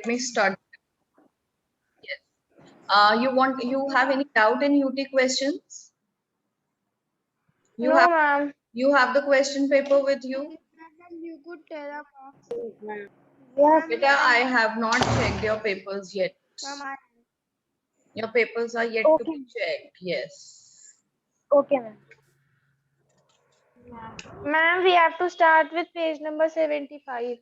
me start. Yes. You have any doubt in UT questions? No, ma'am. You have the question paper with you? You could tell us. Yes, Beta, I have not checked your papers yet. Ma'am, Your papers are yet to okay, be checked. Yes. okay, ma'am. ma'am, we have to start with page number 75.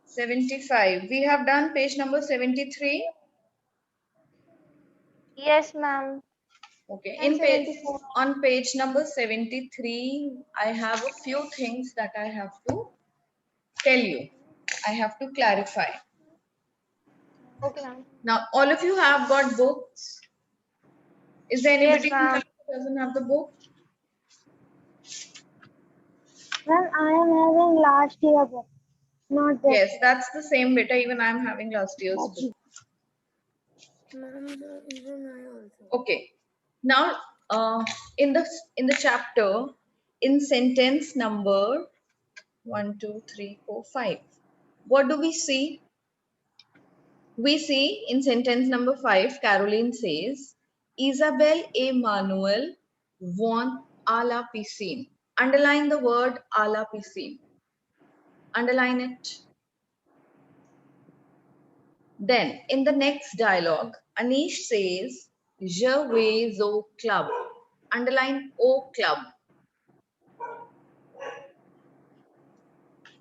75. We have done page number 73. Yes, ma'am. Okay. And In page 74. on page number 73, I have a few things that I have to tell you. I have to clarify. Okay, ma'am. Now, all of you have got books. Is there Yes, anybody in ma'am. class who doesn't have the book? Ma'am, I am having last year book, not this. Yes, that's the same beta. Even I'm having last year's book. Ma'am, even I also. Okay. Now, in the chapter, in sentence number 1, 2, 3, 4, 5, what do we see? We see in sentence number 5, Caroline says, Isabel A. Manuel won a la piscine. Underline the word a la piscine. Underline it. Then, in the next dialogue, Anish says, Je vais au club. Underline O club.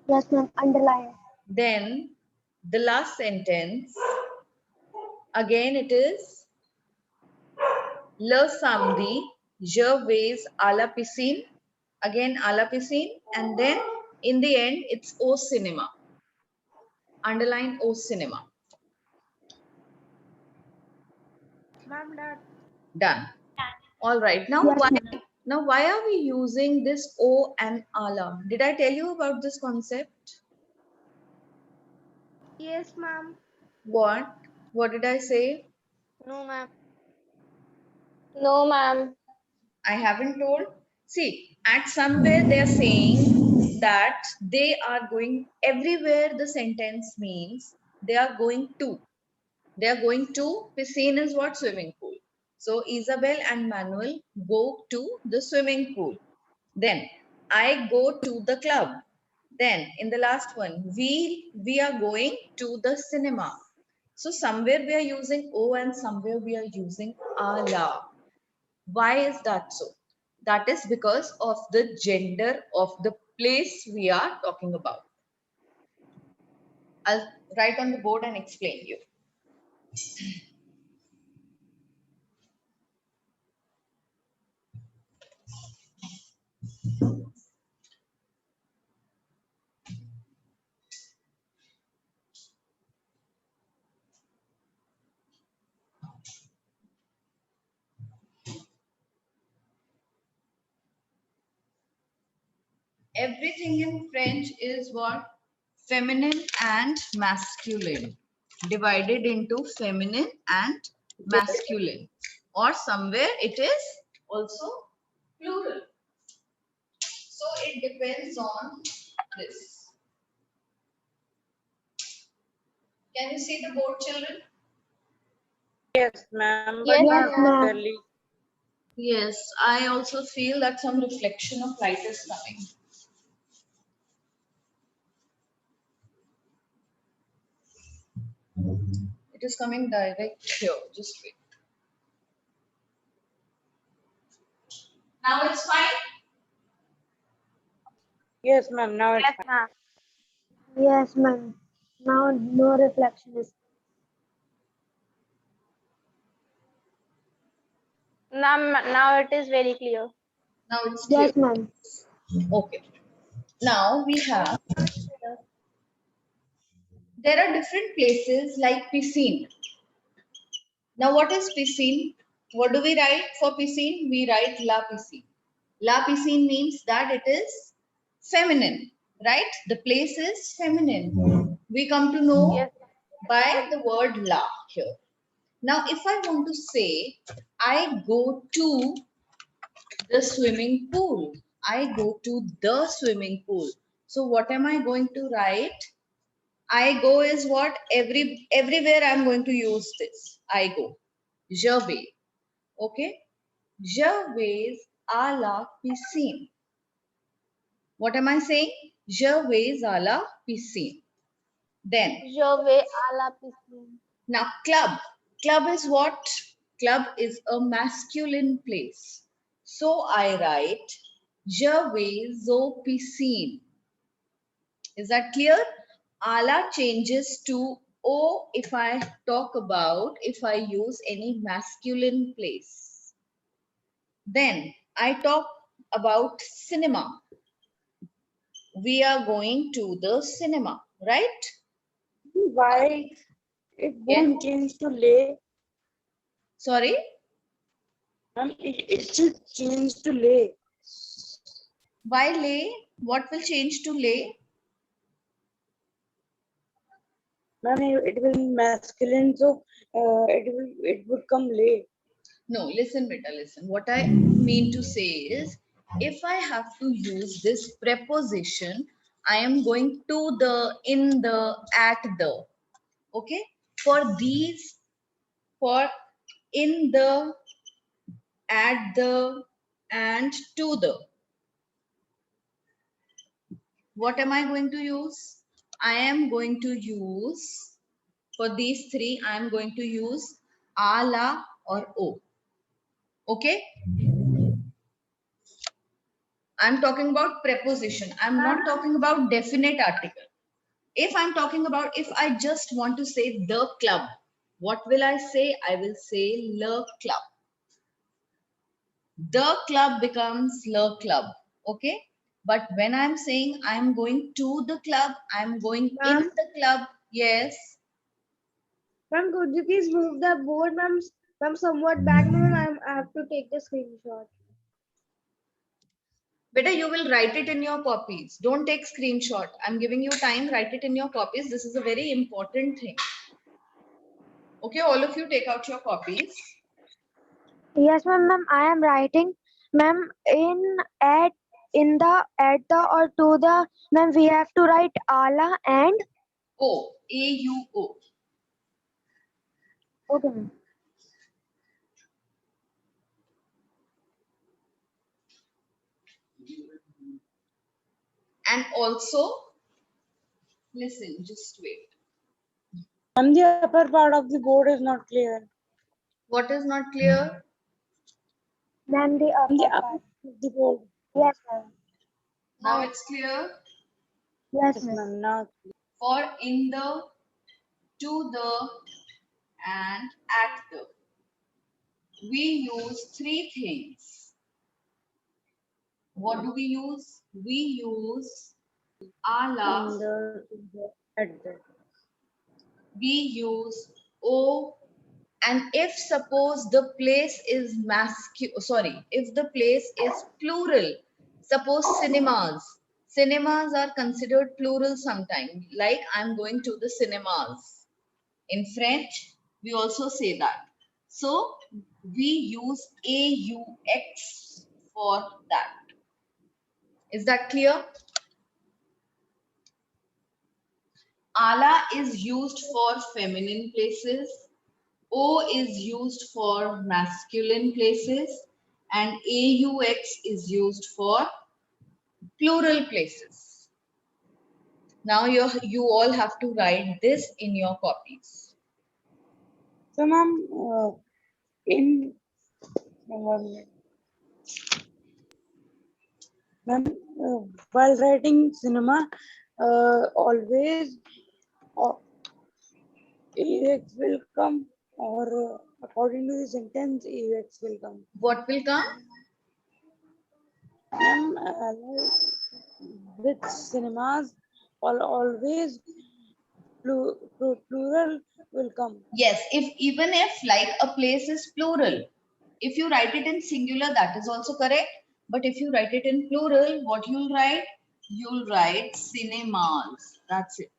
Yes, ma'am. Underline. Then, the last sentence, again it is, Le samedi, je vais à la piscine. Again, à la piscine. And then, in the end, it's au cinema. Underline au cinema. Ma'am, that. Done. All right. Now, Yes, ma'am. why are we using this O and ala? Did I tell you about this concept? Yes, ma'am. What? What did I say? No, ma'am. No, ma'am. I haven't told. See, at somewhere they are saying that they are going everywhere. The sentence means they are going to. They are going to. Piscine is what? Swimming pool. So Isabel and Manuel go to the swimming pool. Then I go to the club. Then in the last one, we are going to the cinema. So somewhere we are using O and somewhere we are using a la. Why is that so? That is because of the gender of the place we are talking about. I'll write on the board and explain you. Everything in French is what? Feminine and masculine. Divided into feminine and masculine. Or somewhere it is also plural. So it depends on this. Can you see the board, children? Yes, ma'am. Yes, Yes, ma'am. Clearly. Yes, I also feel that some reflection of light is coming. It is coming direct here. Just wait. Now it's fine. Yes, ma'am. Now it's Yes, fine. ma'am. Yes, ma'am. Now no reflection is. Now it is very clear. Now it's clear. Yes, ma'am. Okay. Now we have, there are different places like piscine. Now what is piscine? What do we write for piscine? We write la piscine. La piscine means that it is feminine, right? The place is feminine. We come to know Yes. by the word la here. Now if I want to say, I go to the swimming pool. I go to the swimming pool. So what am I going to write? I go is what? Everywhere I'm going to use this. I go. Je vais. Okay? Je vais à la piscine. What am I saying? Je vais à la piscine. Then, Je vais à la piscine. now club. Club is what? Club is a masculine place. So I write Je vais au piscine. Is that clear? Ala changes to O if I talk about, if I use any masculine place. Then I talk about cinema. We are going to the cinema, right? Why it Yes. won't change to lay? Sorry? It should change to lay. Why lay? What will change to lay? Ma'am, it will be masculine, so it would come lay. No, listen, beta, listen. What I mean to say is, if I have to use this preposition, I am going to the, in the, at the. Okay? For these, for in the, at the, and to the. What am I going to use? I am going to use, for these three, I am going to use a, la, or o. Okay? I'm talking about preposition. I'm not talking about definite article. If I'm talking about, if I just want to say the club, what will I say? I will say le club. The club becomes le club. Okay? But when I'm saying I'm going to the club, I'm going in Ma'am? the club. Yes. Ma'am, could you please move the board, ma'am? Ma'am, somewhat back, ma'am. I have to take the screenshot. Better you will write it in your copies. Don't take screenshot. I'm giving you time. Write it in your copies. This is a very important thing. Okay, all of you take out your copies. Yes, ma'am. I am writing. Ma'am, at, in the, at the, or to the, ma'am, we have to write ala and. O, A-U-O. Okay, ma'am. And also, listen, just wait. And the upper part of the board is not clear. What is not clear? Ma'am, the And the upper upper part. part of the board. Yes, ma'am. Now it's clear. Yes, Yes, ma'am. ma'am. Now For in the, to the, and at the. We use three things. What do we use? We use a, la, in the at the. we use o, and if suppose the place is if the place is plural, suppose cinemas are considered plural sometimes, like I'm going to the cinemas. In French, we also say that. So we use aux for that. Is that clear? Ala is used for feminine places. O is used for masculine places, and AUX is used for plural places. Now you all have to write this in your copies. So, ma'am, in one minute. Ma'am, while writing cinema, always EX will come, or according to the sentence, EX will come. What will come? Ma'am, with cinemas, always plural will come. Yes, even if like a place is plural, if you write it in singular, that is also correct. But if you write it in plural, what you'll write? You'll write cinemas. That's it.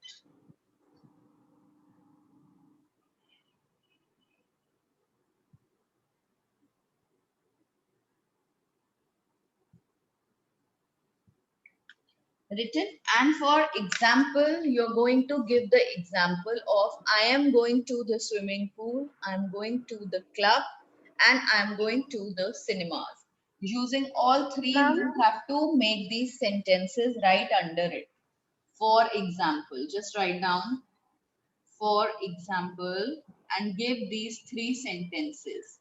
Written. And for example, you're going to give the example of I am going to the swimming pool, I'm going to the club, and I'm going to the cinemas. Using all three, Ma'am? you have to make these sentences right under it. For example, just write down for example and give these three sentences.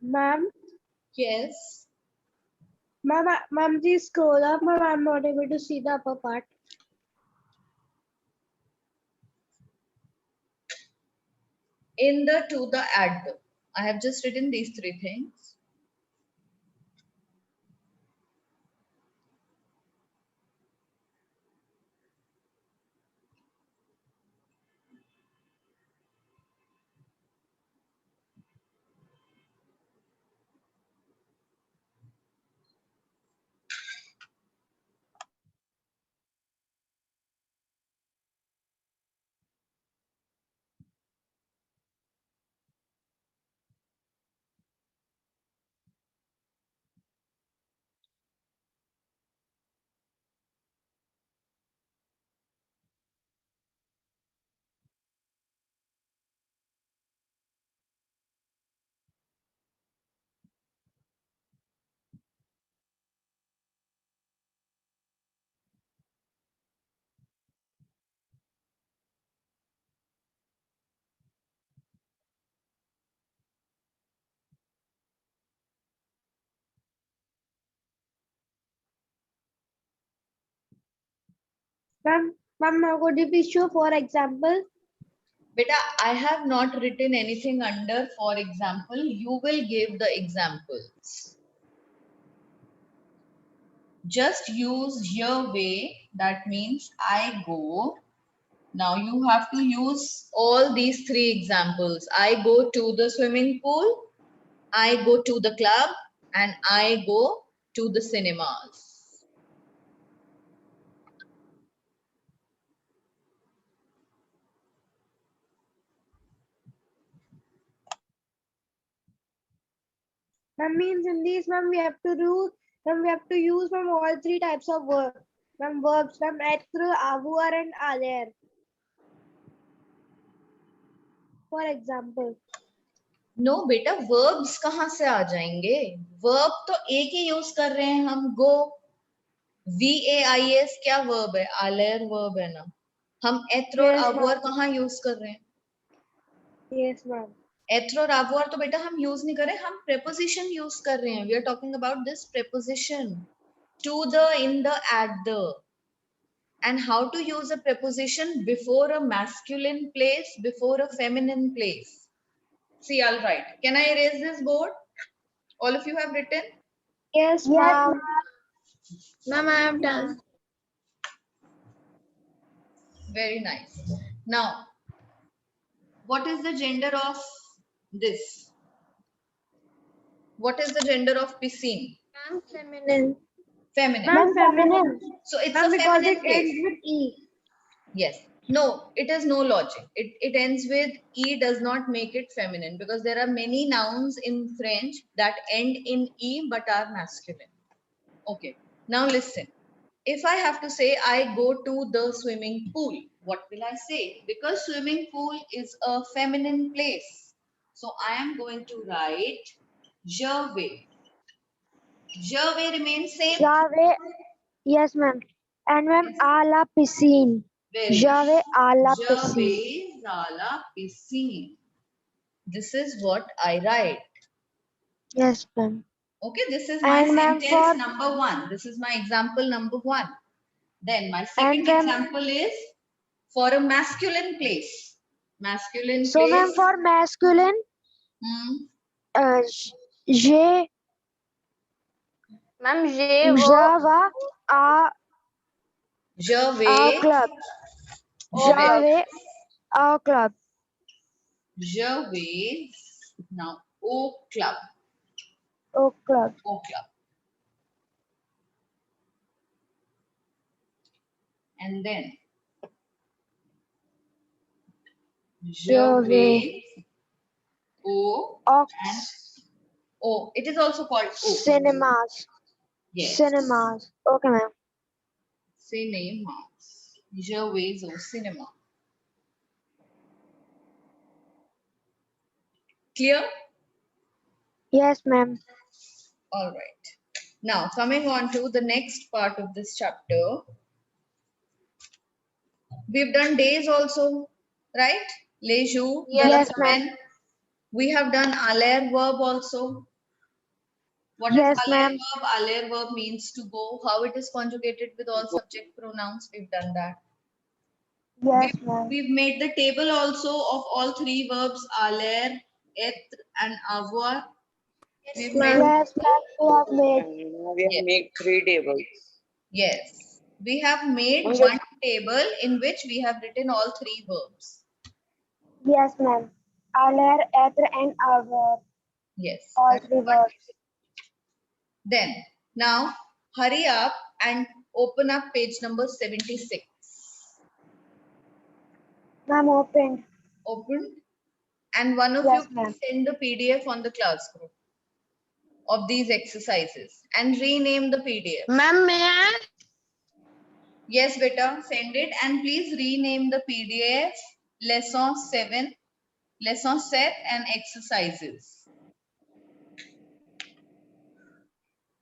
Ma'am? Yes. Ma'am, please scroll up. Ma'am, I'm not able to see the upper part. In the, to the, at the. I have just written these three things. Ma'am, now could you please show for example? Beta, I have not written anything under, for example. You will give the examples. Just use your way. That means I go. Now you have to use all these three examples. I go to the swimming pool, I go to the club, and I go to the cinemas. Ma'am, means in these, ma'am, we have to do, ma'am, we have to use, ma'am, all three types of work. Ma'am, verbs, ma'am, être, avoir, and aller. For example. No बेटा, verbs कहाँ से आ जाएंगे? verb तो एक ही use कर रहे हैं हम, go. VAIS क्या verb है? aller verb है ना. हम être और Yes, avoir ma'am. कहाँ यूज कर रहे हैं? Yes, ma'am. être और avoir तो बेटा हम यूज नहीं कर रहे, हम preposition यूज कर रहे हैं. We are talking about this preposition. To the, in the, at the. And how to use a preposition before a masculine place, before a feminine place. See, I'll write. Can I erase this board? All of you have written? Yes, Yes, ma'am. ma'am, I have done. Very nice. Now, what is the gender of this? What is the gender of piscine? Ma'am, feminine. Feminine. Ma'am, feminine. So it's Ma'am, a because feminine it place. ends with E. Yes. No, it has no logic. It ends with E, does not make it feminine, because there are many nouns in French that end in E but are masculine. Okay. Now listen. If I have to say I go to the swimming pool, what will I say? Because swimming pool is a feminine place. So I am going to write je vais. Je vais remains same. Jave. Yes, ma'am. And ma'am, à la piscine. Very Je nice. vais à la Je piscine. vais à la piscine. This is what I write. Yes, ma'am. Okay, this is my And ma'am, sentence for number one. This is my example number one. Then my and second ma'am, example is for a masculine place. Masculine so ma'am, place. for masculine, Hmm. je Ma'am, je je vais à Je a vais. club. Je vais. Je vais à club. Je vais. Now, au club. Oh, club. Au club. and then je Je vais au Ox and o. It is also called o. cinemas. Yes. Cinemas. Okay, ma'am. Cinemas. Je vais au cinéma. Clear? Yes, ma'am. All right. Now, coming on to the next part of this chapter, we've done days also, right? Les jours, de la Yes, ma'am. semaine. We have done aller verb also. What is Yes, aller ma'am. verb? Aller verb means to go. How it is conjugated with all subject pronouns. We've done that. Yes, ma'am. We've made the table also of all three verbs aller, être, and avoir. We've made Yes, ma'am. We have made. And now we have Yes. made 3 tables. Yes, we have made Okay. one table in which we have written all three verbs. Yes, ma'am. Aller, être, and avoir. Yes. All that's three what- verbs. Then, now hurry up and open up page number 76. Ma'am, opened. Open. And one of Yes, you ma'am. please send the PDF on the class group of these exercises and rename the PDF. Ma'am, may I? Yes, beta, send it and please rename the PDF lesson 7, lesson set and exercises.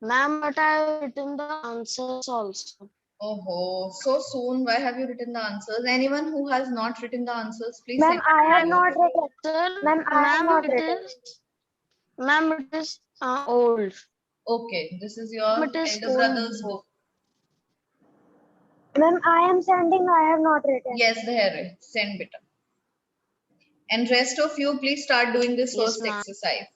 Ma'am, but I have written the answers also. Oh, so soon. Why have you written the answers? Anyone who has not written the answers, please Ma'am, send I it have to not written. Sir, Ma'am, I have not it written. is, ma'am, it is old. Okay, this is your It is elder old brother's book. book. Ma'am, I am sending. I have not written. Yes, there. Send beta. And rest of you, please start doing this Yes, first ma'am. exercise.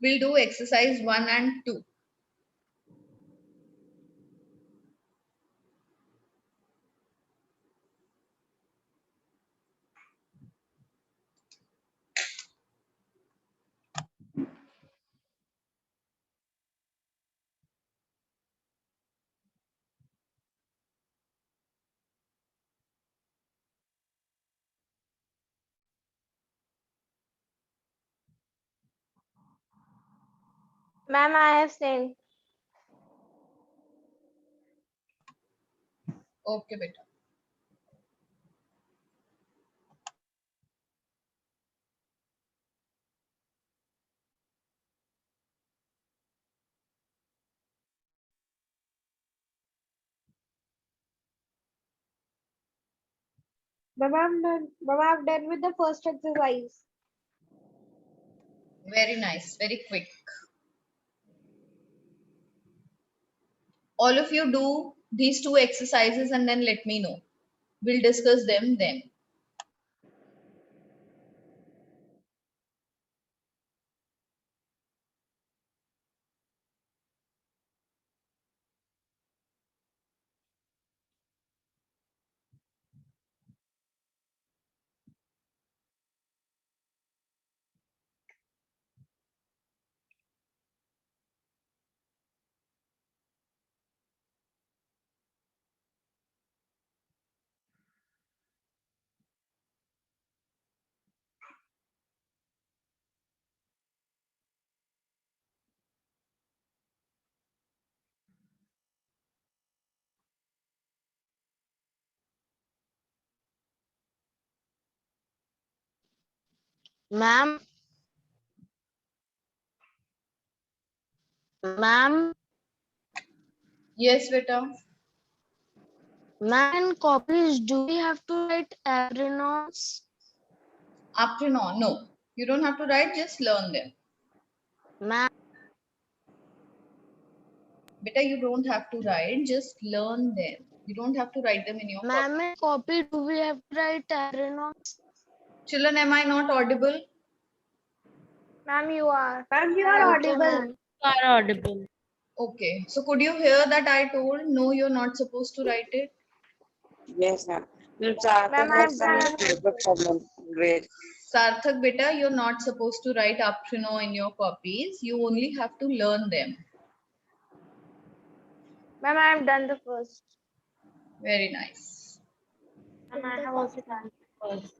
We'll do exercise 1 and 2. Ma'am, I have sent. Okay, beta. Ma'am, I'm done. Ma'am, I've done with the first exercise. Very nice, very quick. All of you do these two exercises and then let me know. We'll discuss them then. Ma'am, ma'am, Yes, beta. ma'am, in copies, do we have to write pronouns? Afternoon. No, you don't have to write, just learn them. Ma'am, Beta, you don't have to write, just learn them. You don't have to write them in your copy. ma'am, in copy, do we have to write pronouns? Children, am I not audible? Ma'am, you are. Ma'am, you are Okay, audible. ma'am. are audible. Okay. So could you hear that I told no, you're not supposed to write it? Yes, ma'am. Sarthak Ma'am, had I've some done. paper problem. Great. Sarthak beta, you're not supposed to write up to know in your copies. You only have to learn them. Ma'am, I've done the first. Very nice. And I have also done first.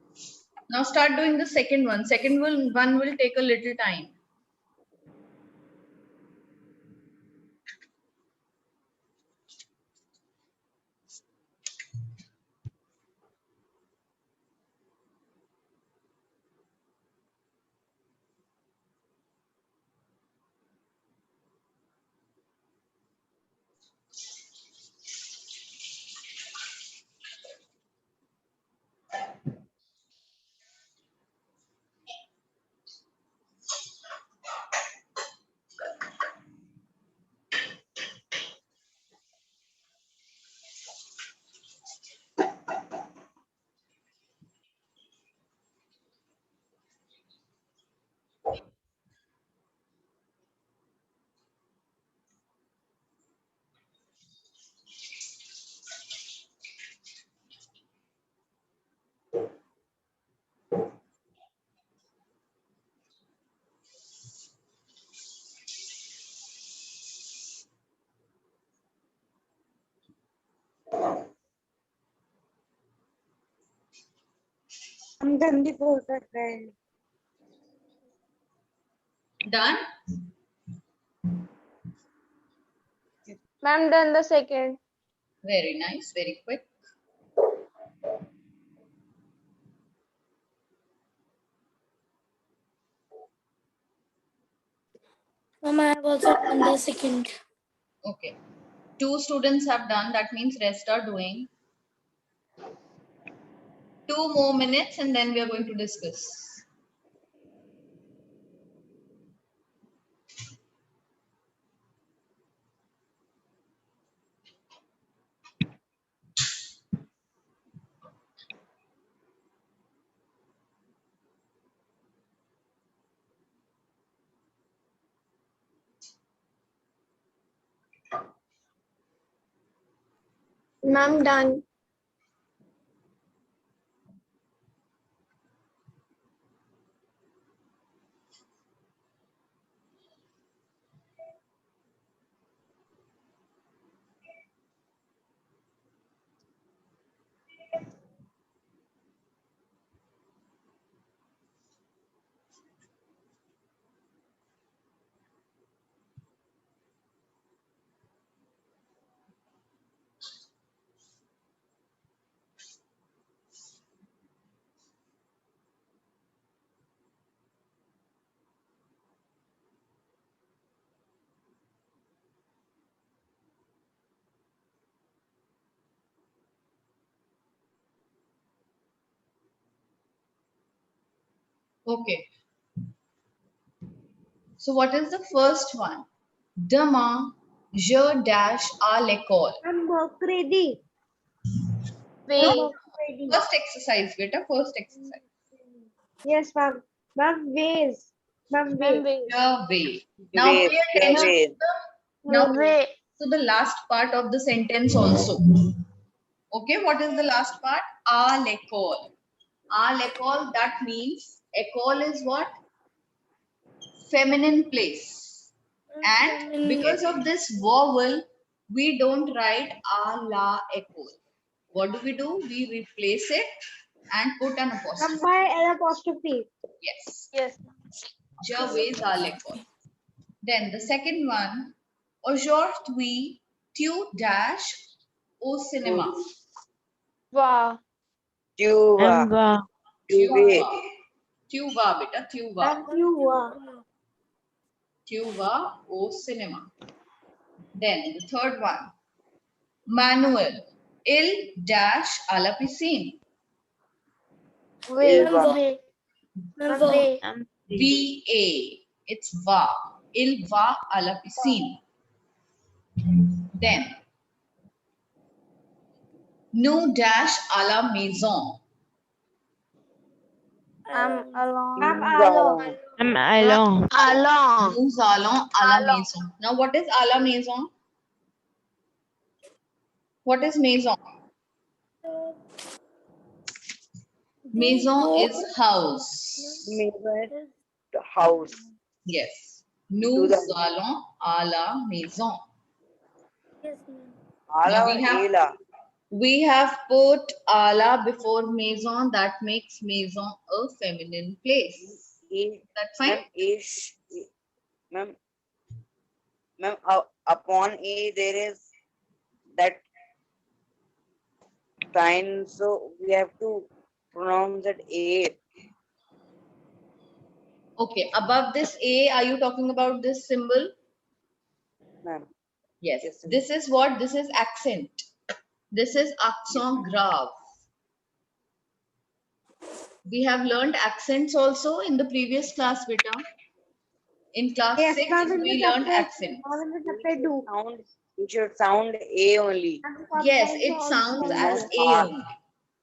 Now start doing the second one. One will take a little time. I'm done the perfect right. Done? Ma'am, done the second. Very nice, very quick. Ma'am, I have also done the second. Okay. 2 students have done, that means rest are doing. 2 more minutes and then we are going to discuss. Ma'am, done. Okay. So what is the first one? Demain, je dash à l'école. I'm work ready. No, Work ready. first exercise, beta, first exercise. Yes, ma'am. Ma'am, ways. Ma'am, Je vais. Now Wait, pay attention wait. now to the last part of the sentence also. Okay, what is the last part? À l'école. À l'école, that means école is what? Feminine place. And because of this vowel, we don't write à la école. What do? We replace it and put an Ma'am, apostrophe. by an apostrophe. Yes. Yes. Je vais à l'école. Then the second one, aujourd'hui, tu dash au cinéma. Wow. Tuva. Emva. Tu Tuve. vas. Tu vas, beta, tu vas. Ma'am, you are. Tu vas au cinéma. Then the third one, Manuel, il dash à la piscine. Way. Ilva. Ma'am, way. V-A, it's va. Il va à la piscine. Then, nous dash à la maison. along. I'm along. Nous allons à la maison. Now, what is à la maison? What is maison? Maison is house. Maison is house. Yes. To Nous the- allons à la maison. Ala we have- Ela. We have put à la before maison. That makes maison a feminine place. A, That fine? ma'am, ma'am, ma'am, upon A there is that sign, so we have to pronounce it A. Okay. Above this A, are you talking about this symbol? Ma'am. Yes. Yes, ma'am. This is what? This is accent. This is accent grave. We have learned accents also in the previous class, beta. In class Yes, 6, ma'am, in we the learned chapter- accents. in the chapter 2. We should sound A only. Yes, it sounds as A R. only.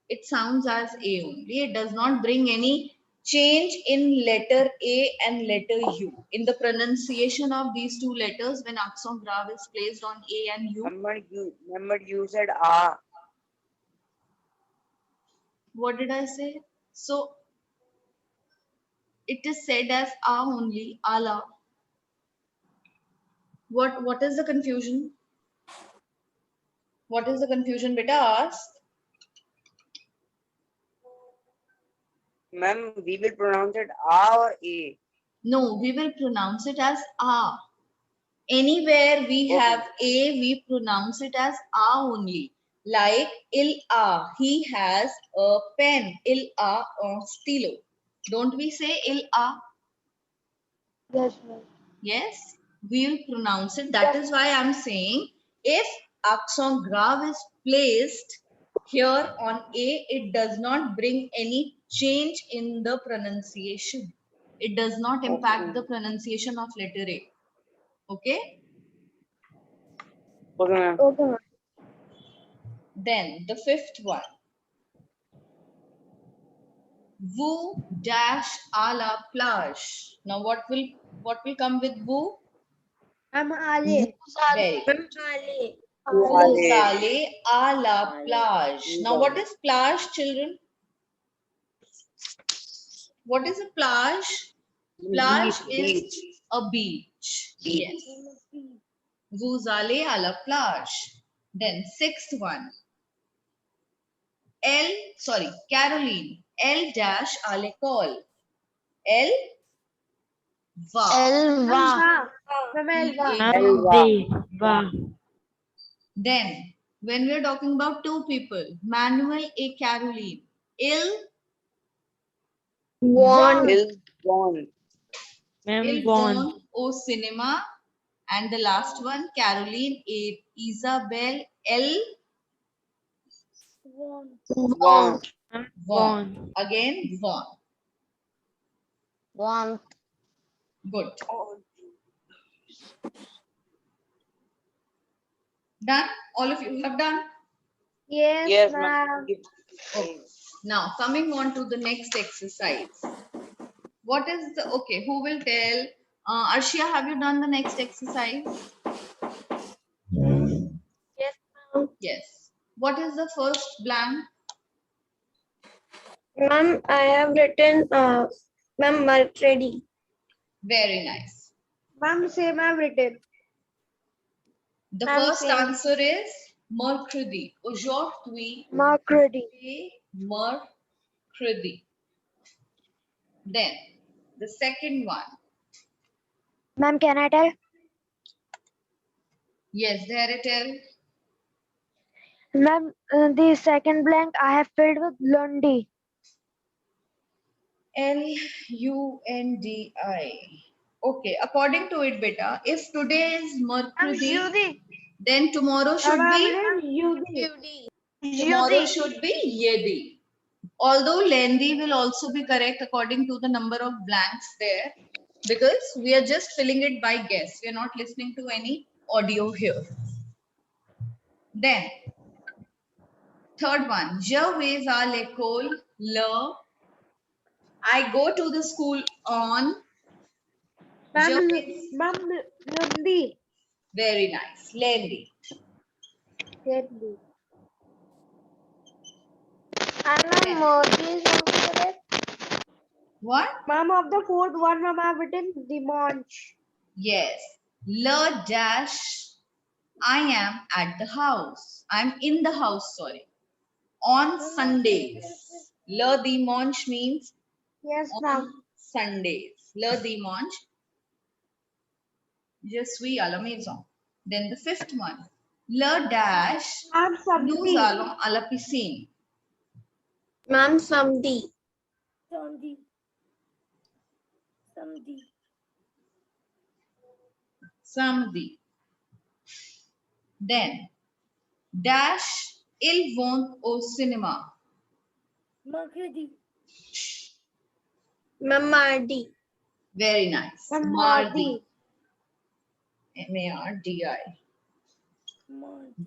It sounds as A only. It does not bring any change in letter A and letter U. In the pronunciation of these two letters, when accent grave is placed on A and U, Remember you said A. what did I say? So, it is said as A only, ala. What is the confusion? What is the confusion, beta? Ask. Ma'am, we will pronounce it A or A. No, we will pronounce it as A. Anywhere we Okay. have A, we pronounce it as A only. Like il a, he has a pen. Il a un stylo. Don't we say il a? Yes, ma'am. Yes, we will pronounce it. That is why I'm saying if accent grave is placed here on A, it does not bring any change in the pronunciation. It does not impact the pronunciation of letter A. Okay? Okay, ma'am. Okay, ma'am. Then the fifth one. Vous dash à la plage. Now what will come with vous? I'm Ali. Very good. Ale. Vous allez à la plage. Now what is plage, children? What is a plage? Plage is Beach. a beach. Yes. Vous allez à la plage. Then sixth one. Caroline. Elle dash à l'école. Elle va. Elva. Ma'am, Elva. Elva. Then, when we're talking about two people, Manuel et Caroline, ils One. Is born. ils vont au cinéma, and the last one, Caroline et Isabelle, elles Born. vont. Again, vont. One. Good. Done? All of you have done? Yes, Yes, ma'am. ma'am. Okay. Now, coming on to the next exercise. What is the, okay, who will tell? Arshia, have you done the next exercise? Yes, ma'am. Yes. What is the first blank? Ma'am, I have written, ma'am, Mercury. Very nice. Ma'am, same I've written. The Ma'am, first same. answer is mercredi. Aujourd'hui, Mercury. c'est mercredi. Then, the second one. Ma'am, can I tell? Yes, there it is. Ma'am, the second blank I have filled with Lundi. Lundi. Okay, according to it, beta, if today is mercredi, then tomorrow should be yedi. Although lendi will also be correct according to the number of blanks there, because we are just filling it by guess. We are not listening to any audio here. Then, third one, je vais à l'école le I go to the school on Ma'am, Joey's. ma'am, Lundi. Very nice. Lendi. Lundi. And ma'am, Modi is also correct. What? Ma'am, of the fourth one, ma'am, I have written Dimanche. Yes. Le dash. I am at the house. I'm in the house, sorry. On Sundays. Le dimanche means Yes, on ma'am. Sundays. Le dimanche. Je suis à la maison. Then the fifth one. Le dash. Ma'am, Nous Samedi. allons à la piscine. Ma'am, Samdi. Samedi. Samedi. Samedi. Then dash. Ils vont au cinéma. Mercredi. Ma'am, Mardi. Very nice. Ma'am, Mardi. M-A-R-D-I.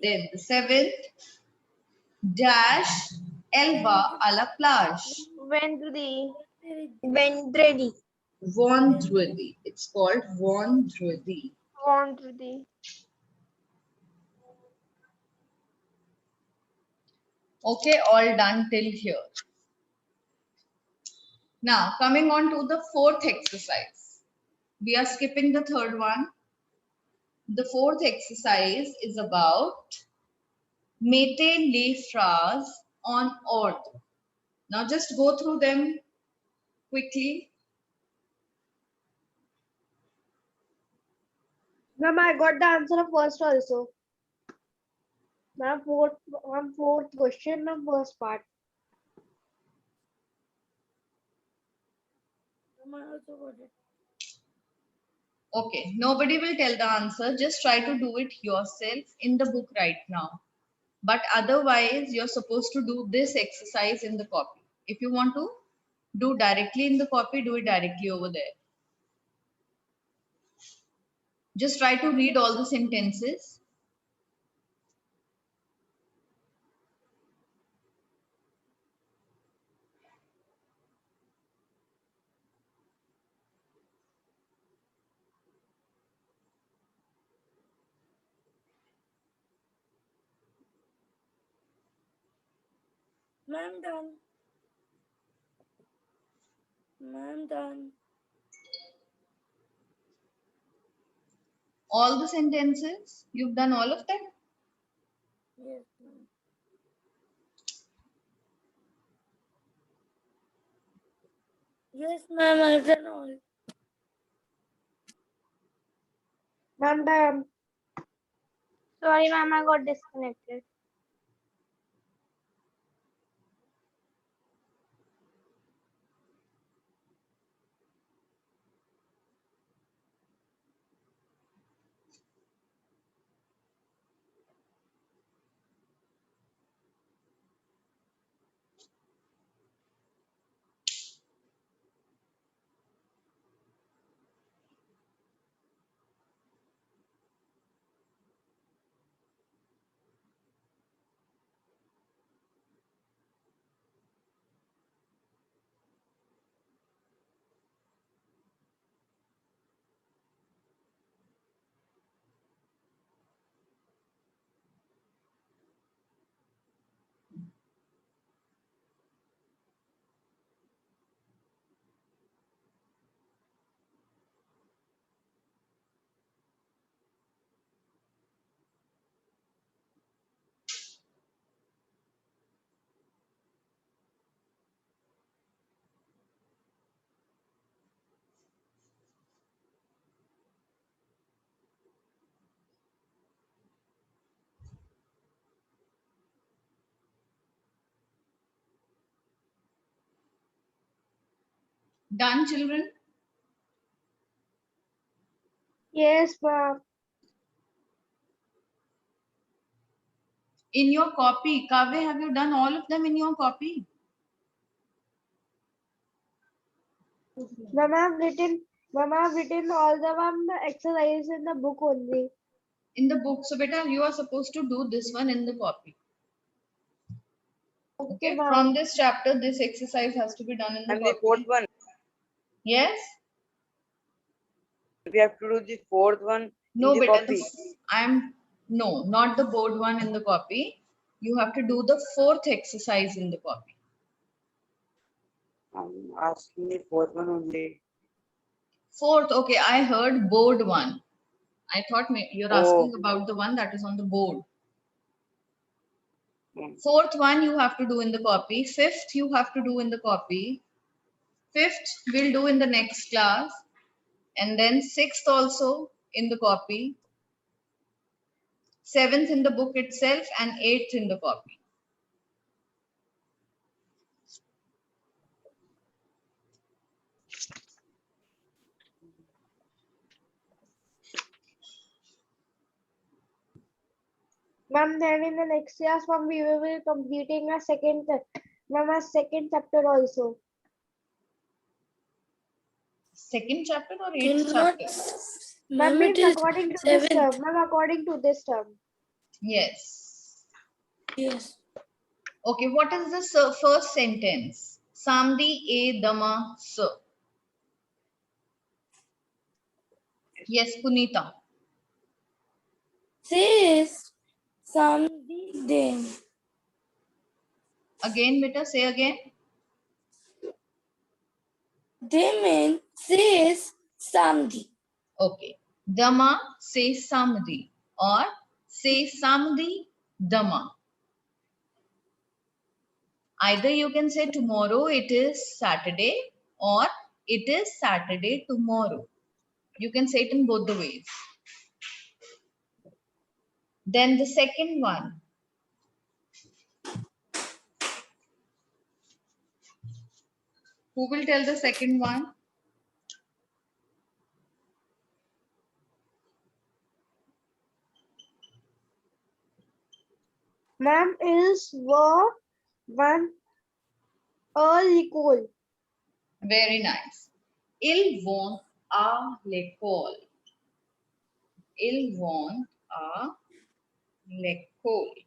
Then the seventh. Dash. Elle va à la plage. Vendredi. Vendredi. Vendredi. It's called Vendredi. Vendredi. Okay, all done till here. Now, coming on to the fourth exercise. We are skipping the third one. The fourth exercise is about mettez les phrases en ordre. Now, just go through them quickly. Ma'am, I got the answer of first also. Ma'am, fourth question, ma'am, first part. Ma'am, I also got it. Okay, nobody will tell the answer. Just try to do it yourself in the book right now. But otherwise, you're supposed to do this exercise in the copy. If you want to do directly in the copy, do it directly over there. Just try to read all the sentences. Ma'am, done. Ma'am, done. All the sentences, you've done all of them? Yes, ma'am. Yes, ma'am, I've done all. Ma'am, done. Sorry, ma'am, I got disconnected. Done, children? Yes, ma'am. In your copy, Kavya, have you done all of them in your copy? Ma'am, I've written all the ma'am exercises in the book only. In the book. So, beta, you are supposed to do this one in the copy. Okay, ma'am. from this chapter, this exercise has to be done in the And the copy. fourth one. Yes? We have to do the fourth one No, in the beta, copy. no, not the board one in the copy. You have to do the fourth exercise in the copy. I'm asking the fourth one only. Fourth, okay, I heard board one. I thought you're Oh. asking about the one that is on the board. Hmm. Fourth one you have to do in the copy. Fifth you have to do in the copy. Fifth we'll do in the next class. And then sixth also in the copy. Seventh in the book itself and eighth in the copy. Ma'am, then in the next class, ma'am, we will be completing a second chapter also. Second chapter or In eighth what? chapter? Ma'am, Ma'am, it means is according to this term. seventh. Ma'am, according to this term. Yes. Yes. Okay, what is the first sentence? Samdi e dama sa. Yes, Punita. Says Samdi them. Again, beta, say again. They mean says Samdi. Okay. Dama say samdi or say samdi dama. Either you can say tomorrow it is Saturday or it is Saturday tomorrow. You can say it in both the ways. Then the second one. Who will tell the second one? Ma'am, is were one a recall. Very nice. Il vont à l'école. Ils vont à l'école.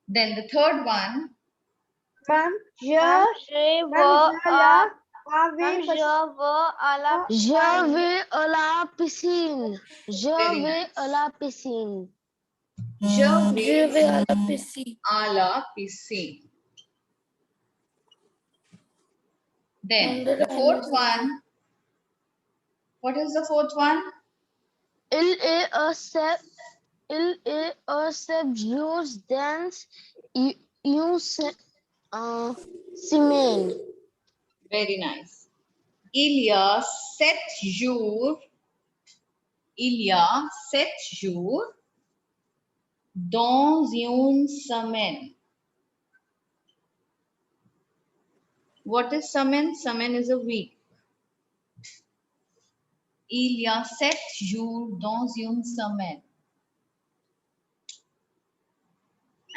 Then the third one. Ma'am, Je ma'am, vais à la piscine. Je Very vais nice. à la piscine. Je Je vais vais à la piscine. à la piscine. Then the fourth one. What is the fourth one? Il est un jour dans une semaine. Very nice. Il y a 7 jours. Il y a 7 jours dans une semaine. What is semaine? Semaine is a week. Il y a 7 jours dans une semaine.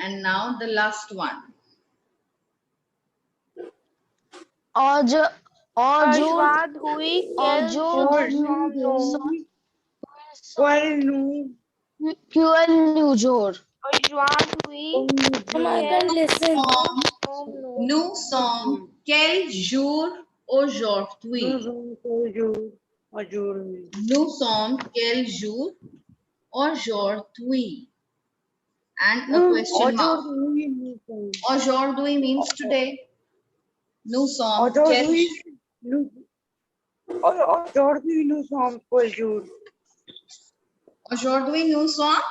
And now the last one. Ajwad hui Quel new jour? Ajwad hui Ma'am, I can listen. Nous sommes quel jour aujourd'hui? Nous sommes quel jour aujourd'hui? And a question mark. Aujourd'hui means today. Nous sommes quel Aujourd'hui nous sommes